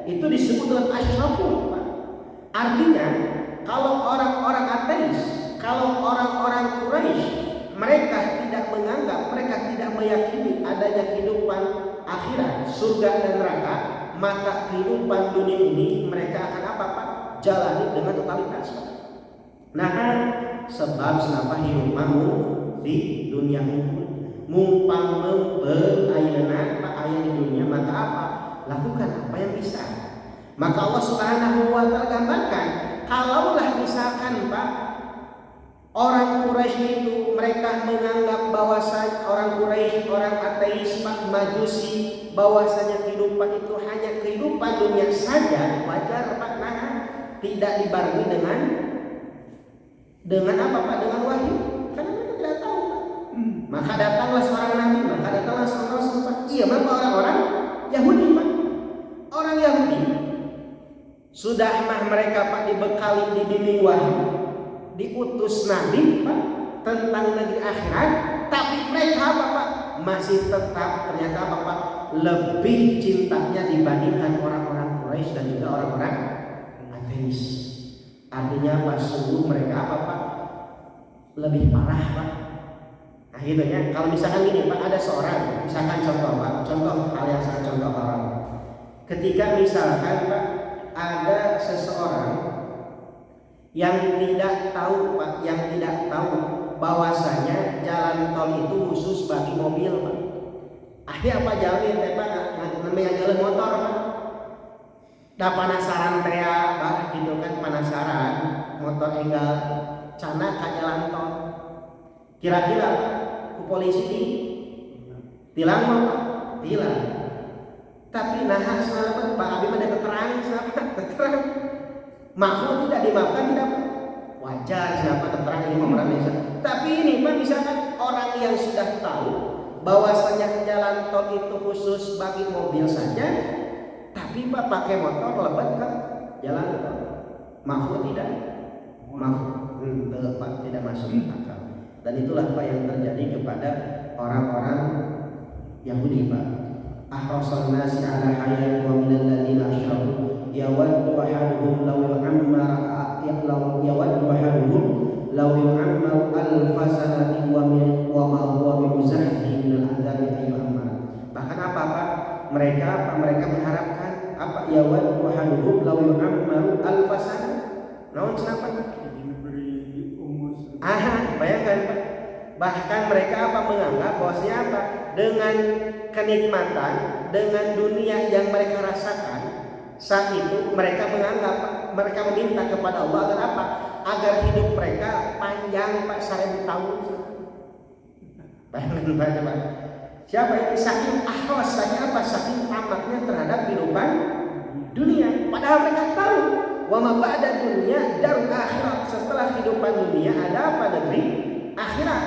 Speaker 1: Itu disebut dengan asyraku, Pak. Artinya kalau orang-orang ateis, kalau orang-orang Quraisy mereka tidak menganggap, mereka tidak meyakini adanya kehidupan akhirat, surga dan neraka, maka kehidupan dunia ini mereka akan apa Pak? Jalani dengan totalitas. Nah, sebab kenapa hidup kamu di dunia mumpang ayeuna Pak aya di dunia, maka apa? Lakukan apa yang bisa. Maka Allah Subhanahu wa taala gambarkan, kalaulah misalkan Pak orang Quraisy itu mereka menganggap bahwasanya orang Quraisy, orang ateis, Pak Majusi, bahwasanya kehidupan itu hanya kehidupan dunia saja, wajar Pak. Nah, tidak dibarengi dengan apa Pak? Dengan wahyu. Karena mereka tidak tahu Pak. Maka datanglah seorang nabi, maka datanglah seorang rasul Pak. Iya, maka orang-orang Yahudi Pak. Orang Yahudi sudah mah mereka Pak dibekali, dibimbing wahyu, diutus nabi Pak tentang negeri akhirat, tapi mereka apa Pak? Masih tetap ternyata apa Pak? Lebih cintanya dibandingkan orang-orang Quraisy dan juga orang-orang ateis. Artinya apa? Sungguh mereka apa Pak? Lebih parah Pak. Nah gitu ya. Kalau misalkan gini Pak, ada seorang, misalkan contoh Pak, contoh hal yang sangat contoh orang. Ketika misalkan Pak ada seseorang yang tidak tahu Pak, yang tidak tahu bahwasanya jalan tol itu khusus bagi mobil Pak. Akhirnya apa jalan teh Pak namanya jalan motor Pak. Dah penasaran teh Pak gitu kan, penasaran motor enggal cana ka jalan tol. Kira-kira ku polisi tilang Pak, tilang. Tapi nah selamat Pak Abi mah keterang siapa? Keterang. Maafkan tidak dimaafkan tidak Pak? Wajar siapa terang ini orang Indonesia. Tapi ini Pak misalkan orang yang sudah tahu bahwasanya jalan tol itu khusus bagi mobil saja, tapi Pak pakai motor lebat ke jalan tol. Maafkan tidak? Maaf, Pak tidak masuk akal. Dan itulah Pak yang terjadi kepada orang-orang Yahudi Pak. Ahrasan nasi ala hayat wa minal ladina asyraku yawaddu ahaduhum law yu'ammar yawaddu ahaduhum law yu'ammar alfa sanatin wa ma huwa bimuzahhi minal adzabi ayyuhammar. Bahkan apa Pak? Mereka mengharapkan apa? Yawaddu ahaduhum law yu'ammar alfa sanah. Naon kenapa? Diberi umur. Bayangkan Pak. Bahkan mereka apa menganggap bahwasanya apa? Dengan kenikmatan, dengan dunia yang mereka rasakan saat itu, mereka menganggap, mereka meminta kepada Allah agar apa? Agar hidup mereka panjang Pak 1000 tahun. Bayangkan Pak. Siapa itu? Saking akhwasanya apa? Saking tamaknya terhadap kehidupan dunia. Padahal mereka tahu wa ma ba'da dunia darul akhirat. Setelah kehidupan dunia ada apa? Negeri akhirat.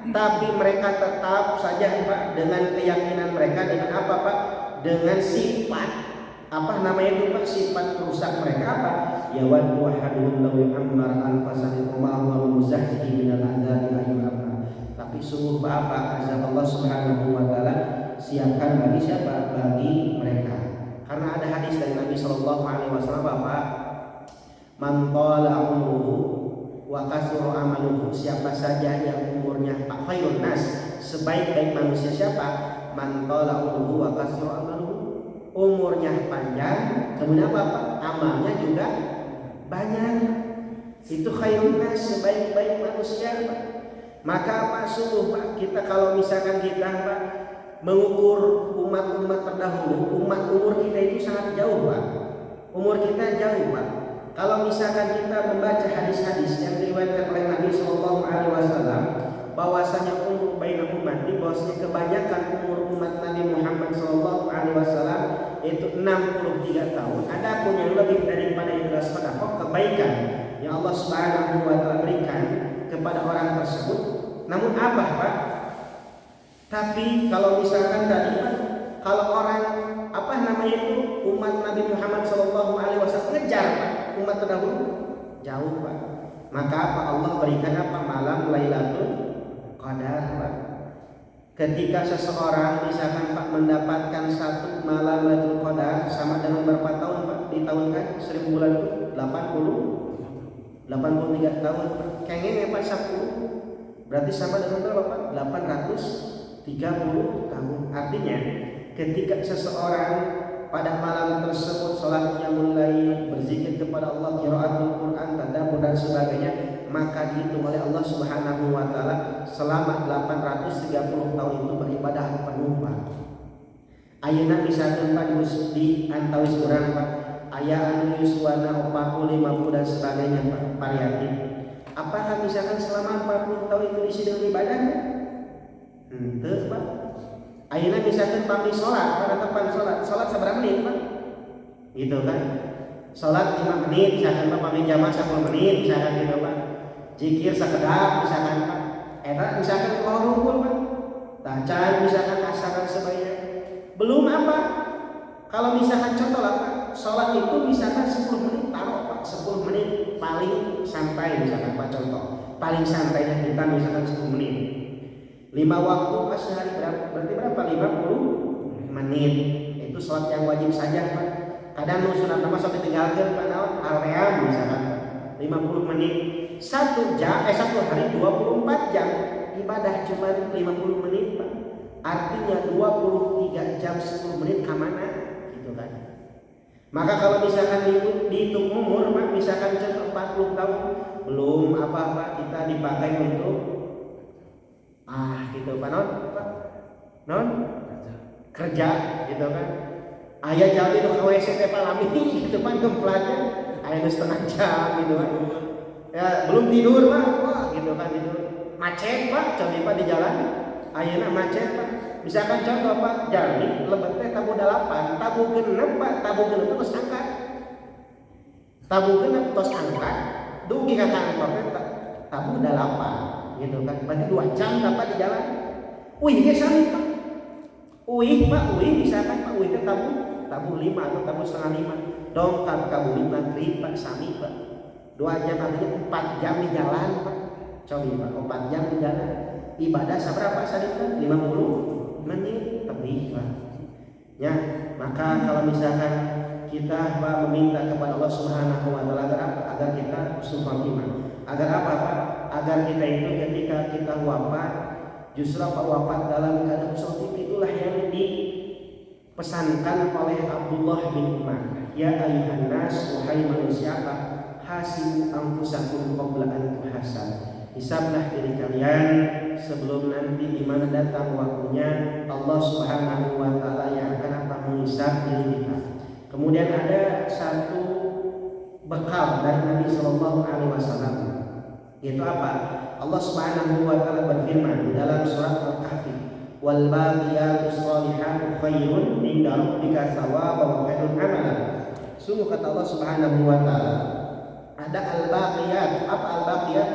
Speaker 1: Tapi mereka tetap saja Pak dengan keyakinan mereka, dengan apa Pak? Dengan sifat apa namanya itu Pak? Sifat perusak mereka apa? Yawaddu ahaduhum law yu'ammar alfa sanatin wa ma huwa muzahzihi minal adzabi ayyuhammar. Tapi sungguh apa? Azab Allah Subhanahu wa taala siapkan bagi siapa? Bagi mereka. Karena ada hadis dari Nabi sallallahu alaihi wasallam Bapak, man qala umruhu wa kasura amaluhu, siapa saja yang umurnya Pak khairun nas, sebaik-baik manusia siapa? Man qala umruhu wa kasura amaluhu, umurnya panjang, kemudian apa? Amalnya juga banyak. Itu khairun nas, sebaik-baik manusia Pak. Maka apa sungguh Pak, kita kalau misalkan kita Pak mengukur umat-umat terdahulu, umur kita itu sangat jauh Pak. Umur kita jauh Pak. Kalau misalkan kita membaca hadis-hadis yang diriwayatkan oleh Nabi Shallallahu Alaihi Wasallam, bahwasanya umur baina umat, bahwasanya kebanyakan umur umat Nabi Muhammad Shallallahu Alaihi Wasallam itu 63 tahun. Adapun yang lebih daripada itu sedekah kebaikan yang Allah Subhanahu Wa Taala berikan kepada orang tersebut. Namun apa Pak? Tapi kalau misalkan tadi Pak, kalau orang apa namanya itu umat Nabi Muhammad Shallallahu Alaihi Wasallam ngejar Pak umat terdahulu jauh Pak. Maka apa? Allah berikan apa? Malam Lailatul Qadar Pak. Ketika seseorang misalkan Pak mendapatkan satu malam Lailatul Qadar sama dengan berapa tahun Pak? Di tahun kan 1000 bulan itu 83 tahun Pak. Kayaknya ya Pak 10 berarti sama dengan berapa Pak? 830 tahun. Artinya ketika seseorang pada malam tersebut salat qiyamul lail, berzikir kepada Allah, qiraatul Quran, tadabbur dan sebagainya, maka dihitung oleh Allah Subhanahu wa taala selama 830 tahun itu beribadah penuh Pak. Ayeuna misalkan Pak di antawis urang Pak, aya anu yuswana 40, 50 dan sebagainya Pak, variatif. Apakah misalkan selama 40 tahun itu isi dengan ibadahnya? Henteu Pak. Ayeuna misalkan pami salat, penetapan salat saberapa menit Pak? Gitu kan. Salat 5 menit, misalkan Pak pami jamaah 10 menit, misalkan gitu Pak. Zikir sakedap misalkan Pak. Eta misalkan kalau rukun Pak. Tacan misalkan asaran sebaya. Belum apa? Kalau misalkan contoh lah Pak, salat itu misalkan 10 menit taruh Pak, 10 menit paling santai misalkan Pak contoh. Paling santainya kita misalkan 10 menit. 5 waktu pas sehari berarti berapa? 50 menit. Itu salat yang wajib saja Pak. Kadang nu sunat nama sok ditinggalkeun Pak naon? Alream misalkan 50 menit. 1 hari 24 jam ibadah cuma 50 menit Pak. Artinya 23 jam 10 menit ke mana? Gitu kan. Maka kalau misalkan dihitung umur Pak, misalkan 40 tahun belum apa-apa kita dipakai untuk gitu Pak non kerja gitu kan. Aya jam itu WC teh palami gitu Pak gemplatnya aya setengah jam gitu kan. Ya belum tidur Pak, wah gitu kan itu macet Pak, coba Pak di jalan ayeuna macet Pak. Misalkan contoh Pak, jami lebet teh tabu 8, tabu 6 Pak, tabu 6 terus angkat. Tabu 6 terus angkat, dugi ka kantor teh tabu 8 gitu kan. Berarti 2 jam Pak di jalan. Wih ge sami Pak. Wih Pak, misalkan Pak teh tabu 5 atau tabu setengah 5. Dongkap ka bumi maghrib Pak sami Pak. 2 jam artinya 4 jam di jalan Pak. Coba Pak 4 jam di jalan. Ibadah saberapa sadina? 50 menit lebih Pak. Ya, maka kalau misalkan kita Pak meminta kepada Allah Subhanahu wa taala agar kita husnul khotimah. Agar apa Pak? Agar kita itu ketika kita wafat justru Pak wafat dalam keadaan husnul khotimah, itulah yang dipesankan oleh Abdullah bin Umar. Ya ayuhan nas, wahai manusia Pak, hasibu anfusakum qabla an tuhasab. Hisablah diri kalian sebelum nanti di mana datang waktunya Allah Subhanahu wa taala yang akan menghisab diri kita. Kemudian ada satu bekal dari Nabi sallallahu alaihi wasallam. Yaitu apa? Allah Subhanahu wa taala berfirman di dalam surat Al-Kahfi, "Wal baqiyatus shalihatu khairun 'inda rabbika thawaban wa khairun amalan." Sungguh kata Allah Subhanahu wa taala, ada al-baqiyat. Apa al-baqiyat?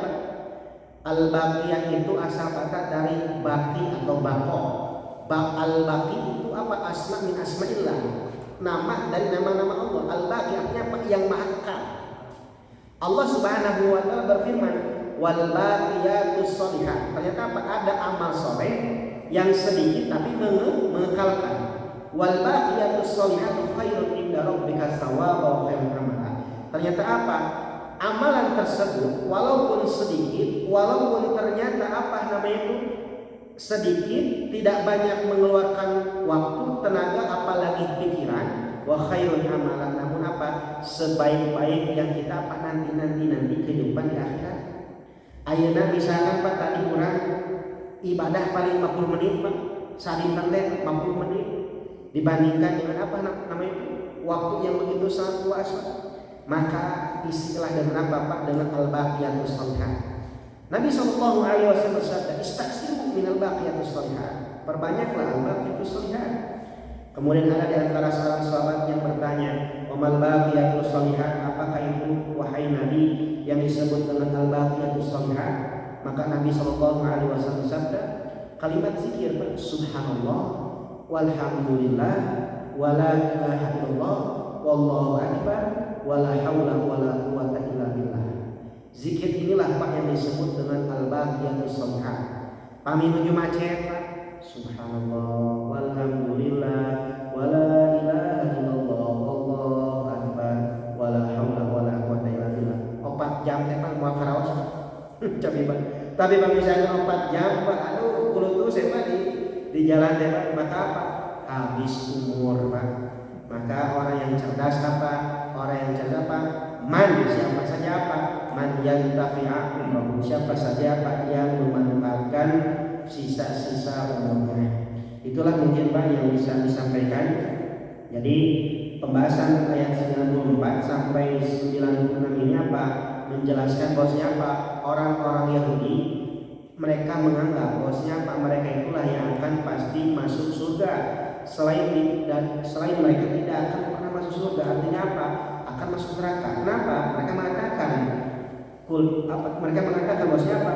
Speaker 1: Al-baqiyah itu asal kata dari baki atau bako. Al-baqi itu apa? Asma min asma'illah. Nama dari nama-nama Allah. Al-baqi artinya apa? Yang maha kekal. Allah Subhanahu wa taala berfirman, "Wal baqiyatus shalihat." Ternyata apa? Ada amal soleh yang sedikit tapi mengekalkan. Wal baqiyatus shalihatu khairun 'inda rabbika thawaban wa khairun amalan. Ternyata apa? Amalan tersebut walaupun sedikit, walaupun ternyata apa namanya itu sedikit, tidak banyak mengeluarkan waktu, tenaga, apalagi pikiran, wa khairun amalan, namun apa sebaik-baik yang kita apa nanti kehidupan di akhirat. Ayeuna misalkan Pak tadi kurang ibadah paling 50 menit Pak, sadinten teh 50 menit dibandingkan dengan apa namanya itu waktu yang begitu sangat luas Pak. Maka istilah dengan apa Pak? Dengan al-baqiyatus shalihat. Nabi sallallahu alaihi wasallam bersabda, "Istaksiru minal baqiyatus shalihat." Perbanyaklah al-baqiyatus shalihat. Kemudian ada di antara seorang sahabat yang bertanya, "Wamal baqiyatus shalihat?" Apakah itu wahai Nabi yang disebut dengan al-baqiyatus shalihat? Maka Nabi sallallahu alaihi wasallam bersabda, kalimat zikir Pak, subhanallah walhamdulillah wala ilaha illallah wallahu akbar wala haula wala quwata illa billah. Zikir inilah Pak yang disebut dengan al-baqiyatus shalihat. Pami menuju macet Pak, subhanallah walhamdulillah wala ilaha illallah wallahu akbar wala haula wala quwata illa billah. 4 jam teh Pak mau karaos coba Pak. Tapi Pak misalnya 4 jam Pak, aduh kulo tuh saya Pak di jalan teh Pak, maka apa? Habis umur Pak. Maka orang yang cerdas apa? Orang yang cerdas apa? Man, siapa saja apa? Man yantafi'a umrahu, siapa saja apa yang memanfaatkan sisa-sisa umurnya. Itulah mungkin Pak yang bisa disampaikan. Jadi pembahasan ayat 94 sampai 96 ini apa? Menjelaskan bahwasanya apa? Orang-orang Yahudi mereka menganggap bahwasanya apa? Mereka itulah yang akan pasti masuk surga. Selain mereka tidak akan pernah masuk surga. Artinya apa? Akan masuk neraka. Kenapa? Mereka mengatakan bahwasanya apa?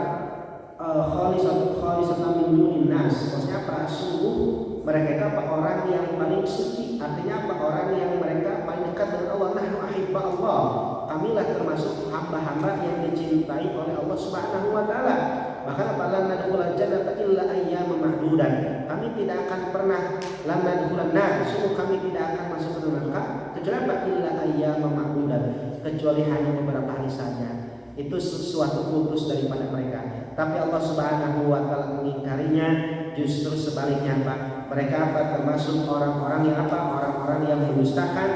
Speaker 1: Khalisatan min dunin nas. Maksudnya apa? Sungguh mereka itu apa? Orang yang paling suci. Artinya apa? Orang yang mereka paling dekat dengan Allah. Nahnu ahibba Allah. Kamilah termasuk hamba-hamba yang dicintai oleh Allah Subhanahu wa taala. Bahkan apa? Lan nadkhulal jannata illa ayyaman ma'dudan. Kami tidak akan pernah lan nadkhulan nar. Sungguh kami tidak akan masuk ke neraka kecuali apa? Illa ayyaman ma'dudan. Kecuali hanya beberapa hari saja. Itu suatu kultus daripada mereka. Tapi Allah Subhanahu wa taala mengingkarinya. Justru sebaliknya Pak, mereka apa? Termasuk orang-orang yang apa? Orang-orang yang mendustakan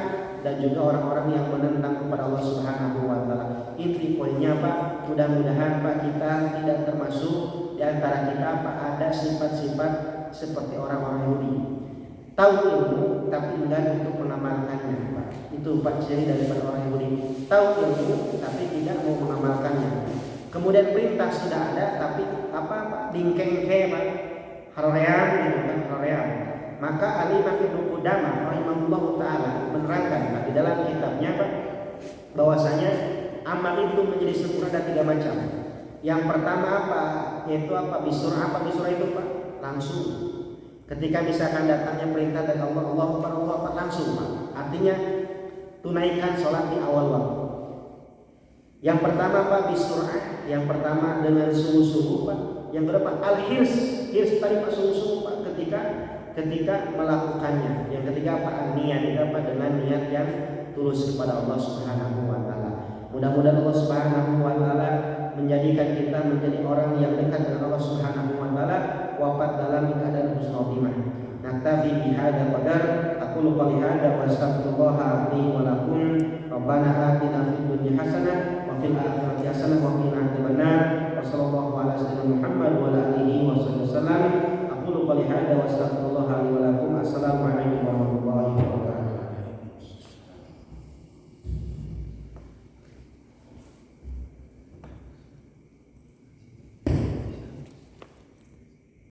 Speaker 1: dan juga orang-orang yang menentang kepada Allah Subhanahu wa taala. Inti poinnya Pak, mudah-mudahan Pak kita tidak termasuk di antara kita Pak ada sifat-sifat seperti orang-orang Yahudi. Tahu ilmu tapi enggan untuk mengamalkannya Pak. Itu Pak ciri daripada orang Yahudi. Tahu ilmu tapi tidak mau mengamalkannya. Kemudian perintah sudah ada tapi apa Pak? Dingkeng-keng Pak. Haroream gitu kan, haroream. Maka Ali Ibnu Qudamah rahimahullah taala menerangkan Pak di dalam kitabnya Pak bahwasanya amal itu menjadi sempurna ada 3 macam. Yang pertama apa? Yaitu apa? Bisurah. Apa bisurah itu Pak? Langsung. Ketika misalkan datangnya perintah dari Allah, Allah langsung Pak. Artinya tunaikan sholat di awal waktu. Yang pertama Pak bisurah. Yang pertama dengan sungguh-sungguh Pak. Yang kedua al-hirs tadi Pak sungguh-sungguh Pak ketika melakukannya. Yang ketiga apa? Niat itu apa? Dengan niat yang tulus kepada Allah Subhanahu wa taala. Mudah-mudahan Allah Subhanahu wa taala menjadikan kita menjadi orang yang dekat dengan Allah Subhanahu wa taala, wafat dalam keadaan husnul khotimah. Naktafi bihadza qadar, aqulu qouli hadza wa astaghfirullah li wa lakum. Rabbana atina fid dunya hasanah wa fil akhirati hasanah wa qina adzabannar. Wassallallahu ala sayyidina Muhammad wa ala alihi wasallam. Aqulu qouli